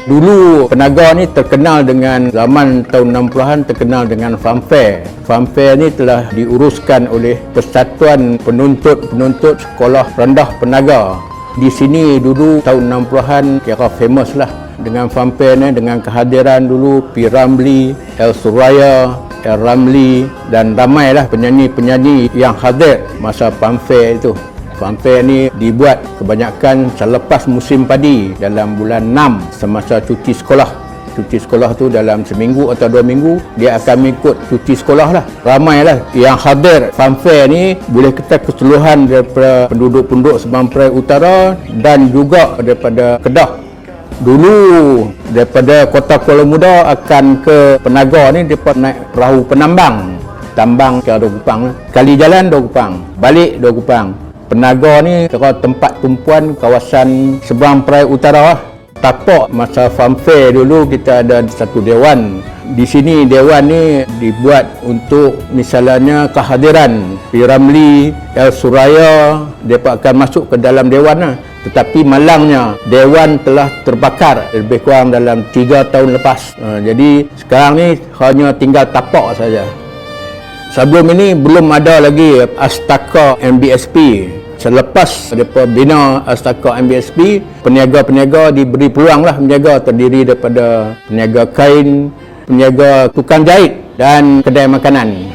Dulu Penaga ni terkenal dengan zaman tahun 60-an terkenal dengan funfair. Funfair ni telah diuruskan oleh Persatuan Penuntut Sekolah Rendah Penaga. Di sini dulu tahun 60-an kira famous lah dengan funfair ni, dengan kehadiran dulu P. Ramlee, El Suraya, El Ramlee dan ramailah penyanyi-penyanyi yang hadir masa funfair itu. Funfair ni dibuat kebanyakan selepas musim padi dalam bulan 6 semasa cuti sekolah. Cuti sekolah tu dalam seminggu atau 2 minggu dia akan mengikut cuti sekolah lah. Ramailah yang hadir funfair ni, boleh kata keseluruhan daripada penduduk-penduduk Sabang Perai Utara dan juga daripada Kedah. Dulu daripada Kota Kuala Muda akan ke Penaga ni dapat naik perahu penambang. Tambang ke 2 kupang, kali jalan 2 kupang, balik 2 kupang. Penaga ni kira tempat tumpuan kawasan Sabang Perai Utara lah. Tapak masa funfair dulu kita ada satu dewan. Di sini dewan ni dibuat untuk misalnya kehadiran P. Ramlee, El Suraya, mereka akan masuk ke dalam dewan lah. Tetapi malangnya dewan telah terbakar lebih kurang dalam 3 tahun lepas. Jadi sekarang ni hanya tinggal tapak saja. Sebelum ini belum ada lagi Astaka MBSP. Selepas mereka bina Astaka MBSP, peniaga-peniaga diberi peluang lah menjaga, terdiri daripada peniaga kain, peniaga tukang jahit dan kedai makanan.